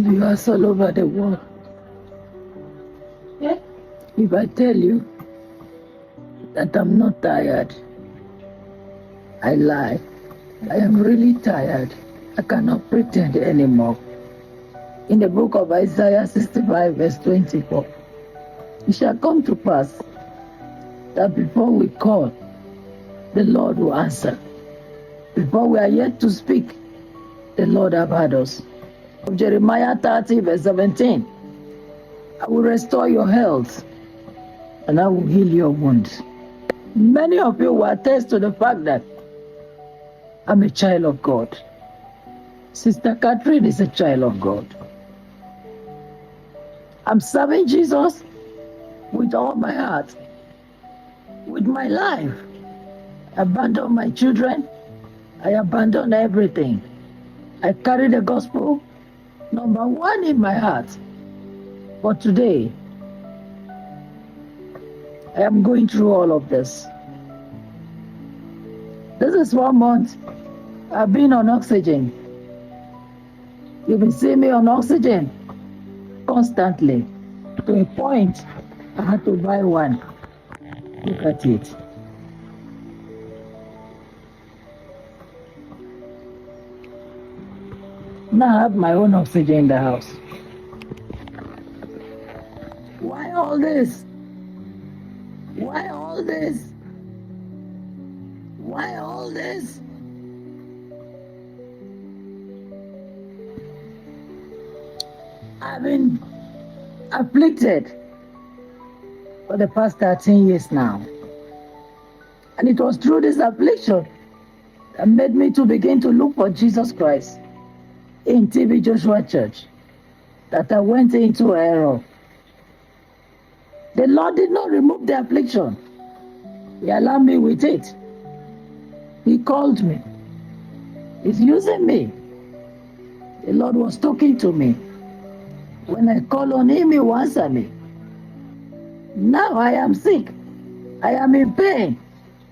viewers all over the world. If I tell you that I'm not tired, I lie. I am really tired. I cannot pretend anymore. In the book of Isaiah 65 verse 24, it shall come to pass that before we call, the Lord will answer. Before we are yet to speak, the Lord have heard us. Jeremiah 30 verse 17, I will restore your health and I will heal your wounds. Many of you will attest to the fact that I'm a child of God. Sister Katherine is a child of God. I'm serving Jesus with all my heart, with my life. I abandon my children. I abandon everything. I carry the gospel number one in my heart. But today, I am going through all of this. This is 1 month I've been on oxygen. You've been seeing me on oxygen constantly, to a point I had to buy one. Look at it. Now I have my own oxygen in the house. Why all this? Why all this? Why all this? I've been afflicted for the past 13 years now. And it was through this affliction that made me to begin to look for Jesus Christ in TV Joshua Church, that I went into error. The Lord did not remove the affliction. He allowed me with it. He called me. He's using me. The Lord was talking to me. When I call on Him, He will answer me. Now I am sick. I am in pain.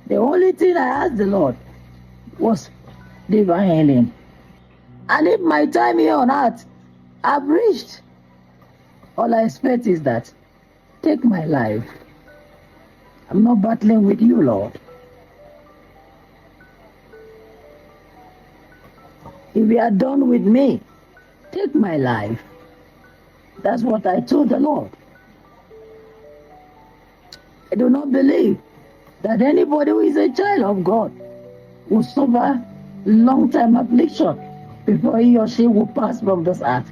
The only thing I asked the Lord was divine healing. And if my time here on earth I've reached, all I expect is that, take my life. I'm not battling with you, Lord. If you are done with me, take my life. That's what I told the Lord. I do not believe that anybody who is a child of God will suffer long-term affliction before he or she will pass from this earth.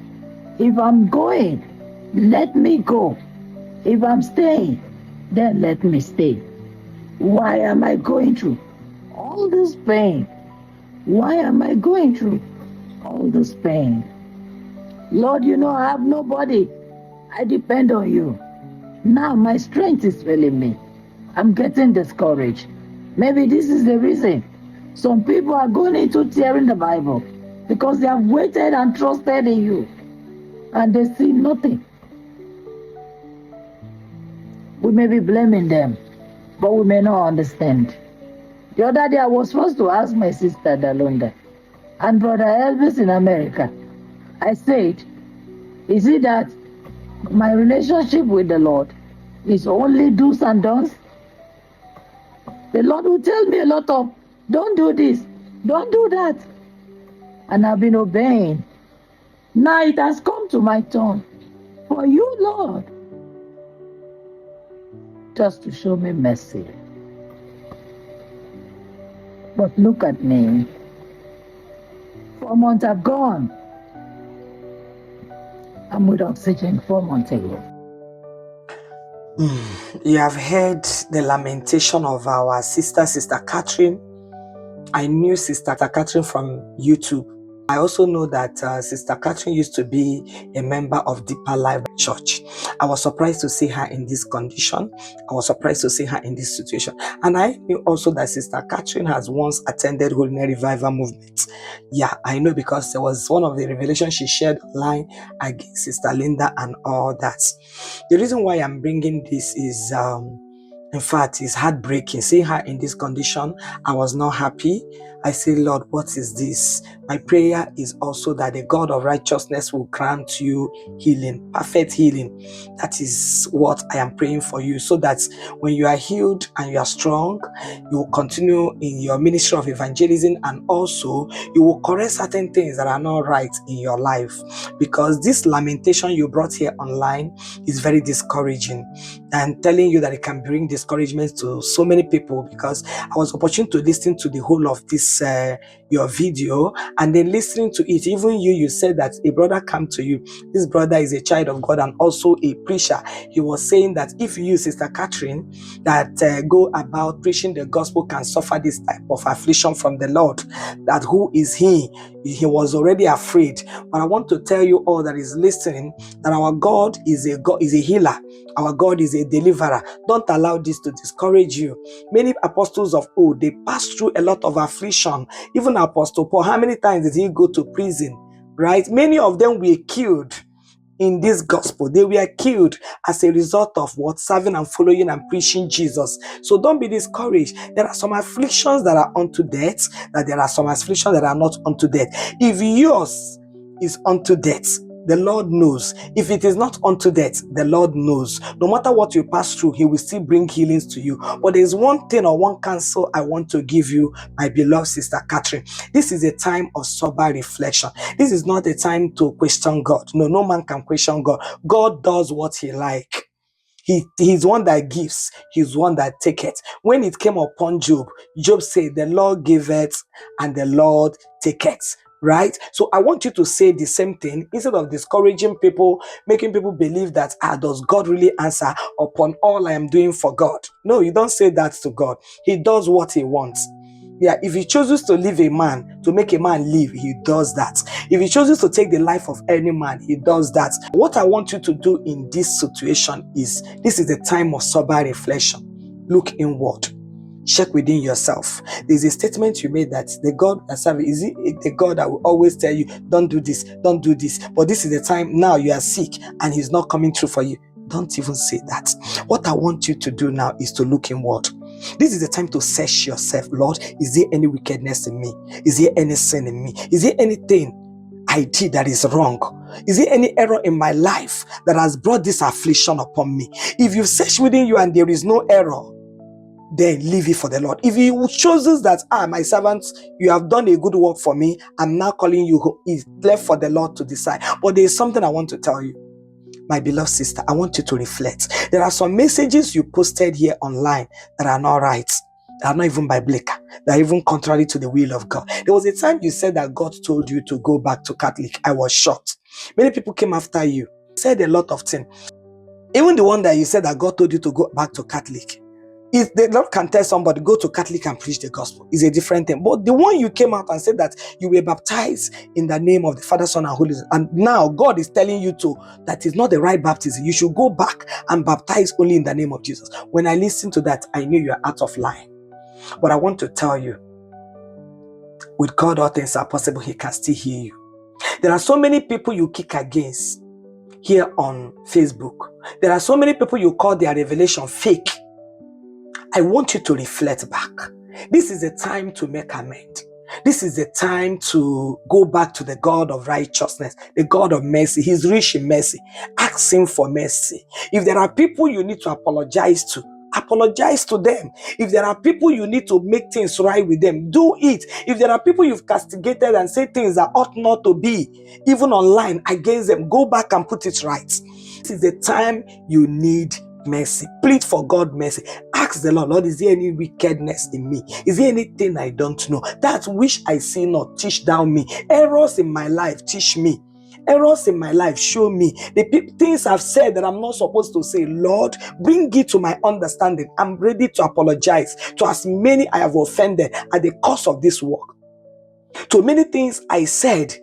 If I'm going, let me go. If I'm staying, then let me stay. Why am I going through all this pain? Why am I going through all this pain? Lord, you know I have nobody. I depend on you. Now my strength is failing me. I'm getting discouraged. Maybe this is the reason some people are going into tearing the Bible, because they have waited and trusted in you and they see nothing. We may be blaming them, but we may not understand. The other day I was supposed to ask my sister Dalunda and brother Elvis in America. I said, is it that my relationship with the Lord is only do's and don'ts? The Lord will tell me a lot of, don't do this, don't do that. And I've been obeying. Now it has come to my turn for you, Lord, just to show me mercy. But look at me. 4 months have gone. I'm with oxygen 4 months ago. You have heard the lamentation of our Sister Katherine. I knew Sister Katherine from YouTube. I also know that Sister Katherine used to be a member of Deeper Life Church. I was surprised to see her in this condition. I was surprised to see her in this situation. And I knew also that Sister Katherine has once attended Holiness Revival Movement. Yeah, I know, because there was one of the revelations she shared online against Sister Linda and all that. The reason why I'm bringing this is, in fact, it's heartbreaking. Seeing her in this condition, I was not happy. I say, Lord, what is this? My prayer is also that the God of righteousness will grant you healing, perfect healing. That is what I am praying for you, so that when you are healed and you are strong, you will continue in your ministry of evangelism, and also you will correct certain things that are not right in your life. Because this lamentation you brought here online is very discouraging, and telling you that it can bring discouragement to so many people. Because I was opportune to listen to the whole of this your video, and then listening to it, even you said that a brother came to you. This brother is a child of God and also a preacher. He was saying that if you, Sister Catherine, that go about preaching the gospel can suffer this type of affliction from the Lord, that who is he? He was already afraid. But I want to tell you all that is listening that our God is a healer. Our God is a deliverer. Don't allow this to discourage you. Many apostles of old, they passed through a lot of affliction. Even Apostle Paul, how many times did he go to prison? Right? Many of them were killed in this gospel. They were killed as a result of what? Serving and following and preaching Jesus. So don't be discouraged. There are some afflictions that are unto death, that there are some afflictions that are not unto death. If yours is unto death, the Lord knows. If it is not unto death, the Lord knows. No matter what you pass through, He will still bring healings to you. But there is one thing or one counsel I want to give you, my beloved Sister Catherine. This is a time of sober reflection. This is not a time to question God. No man can question God. God does what He likes. He's one that gives, he's one that taketh. When it came upon Job, Job said, the Lord giveth and the Lord taketh. Right? So I want you to say the same thing instead of discouraging people, making people believe that, does God really answer upon all I am doing for God? No, you don't say that to God. He does what He wants. Yeah, if He chooses to leave a man, to make a man live, He does that. If He chooses to take the life of any man, He does that. What I want you to do in this situation is, this is a time of sober reflection. Look inward. Check within yourself. There's a statement you made that the God I serve, is it the God that will always tell you, don't do this, don't do this. But this is the time now you are sick and He's not coming through for you. Don't even say that. What I want you to do now is to look inward. This is the time to search yourself. Lord, is there any wickedness in me? Is there any sin in me? Is there anything I did that is wrong? Is there any error in my life that has brought this affliction upon me? If you search within you and there is no error, then leave it for the Lord. If He chooses that, my servants, you have done a good work for me, I'm now calling you, it's left for the Lord to decide. But there is something I want to tell you. My beloved sister, I want you to reflect. There are some messages you posted here online that are not right. They are not even biblical. They are even contrary to the will of God. There was a time you said that God told you to go back to Catholic. I was shocked. Many people came after you, said a lot of things. Even the one that you said that God told you to go back to Catholic. If the Lord can tell somebody, go to Catholic and preach the gospel, is a different thing. But the one you came out and said that you were baptized in the name of the Father, Son, and Holy Spirit, and now God is telling you that is not the right baptism. You should go back and baptize only in the name of Jesus. When I listened to that, I knew you are out of line. But I want to tell you, with God, all things are possible. He can still hear you. There are so many people you kick against here on Facebook. There are so many people you call their revelation fake. I want you to reflect back. This is a time to make amends. This is a time to go back to the God of righteousness, the God of mercy. He's rich in mercy. Ask Him for mercy. If there are people you need to apologize to them. If there are people you need to make things right with them, do it. If there are people you've castigated and say things that ought not to be, even online, against them, go back and put it right. This is the time you need mercy. Plead for God mercy. Ask the Lord, Lord, is there any wickedness in me? Is there anything I don't know? That which I see not, teach thou me. Errors in my life, teach me. Errors in my life, show me. The things I've said that I'm not supposed to say, Lord, bring it to my understanding. I'm ready to apologize to as many I have offended at the course of this work. To many things I said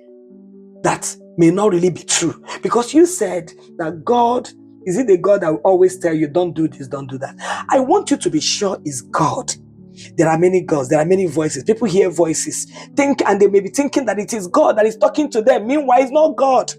that may not really be true. Because you said that God, is it the God that will always tell you, don't do this, don't do that? I want you to be sure it's God. There are many gods, there are many voices. People hear voices, think, and they may be thinking that it is God that is talking to them. Meanwhile, it's not God.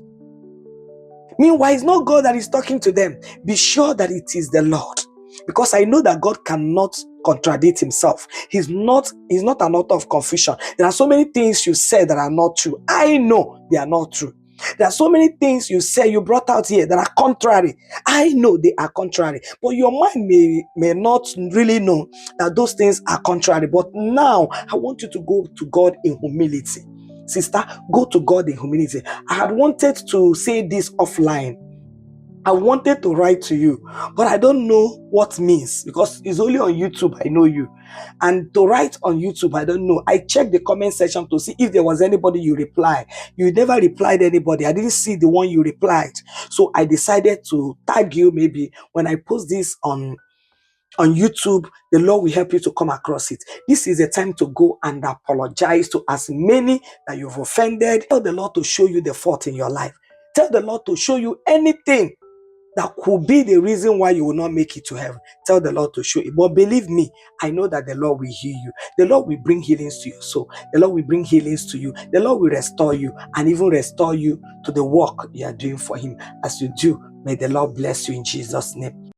Meanwhile, it's not God that is talking to them. Be sure that it is the Lord. because I know that God cannot contradict himself. He's not an author of confusion. There are so many things you said that are not true. I know they are not true. There are so many things you say, you brought out here that are contrary. I know they are contrary, but your mind may not really know that those things are contrary. But now I want you to go to God in humility. Sister, go to God in humility. I had wanted to say this offline. I wanted to write to you, but I don't know what means, because it's only on YouTube I know you. And to write on YouTube, I don't know. I checked the comment section to see if there was anybody you reply. You never replied anybody. I didn't see the one you replied. So I decided to tag you. Maybe when I post this on YouTube, the Lord will help you to come across it. This is a time to go and apologize to as many that you've offended. Tell the Lord to show you the fault in your life. Tell the Lord to show you anything that could be the reason why you will not make it to heaven. Tell the Lord to show you. But believe me, I know that the Lord will heal you. The Lord will bring healings to your soul. The Lord will bring healings to you. The Lord will restore you and even restore you to the work you are doing for him. As you do, may the Lord bless you in Jesus' name.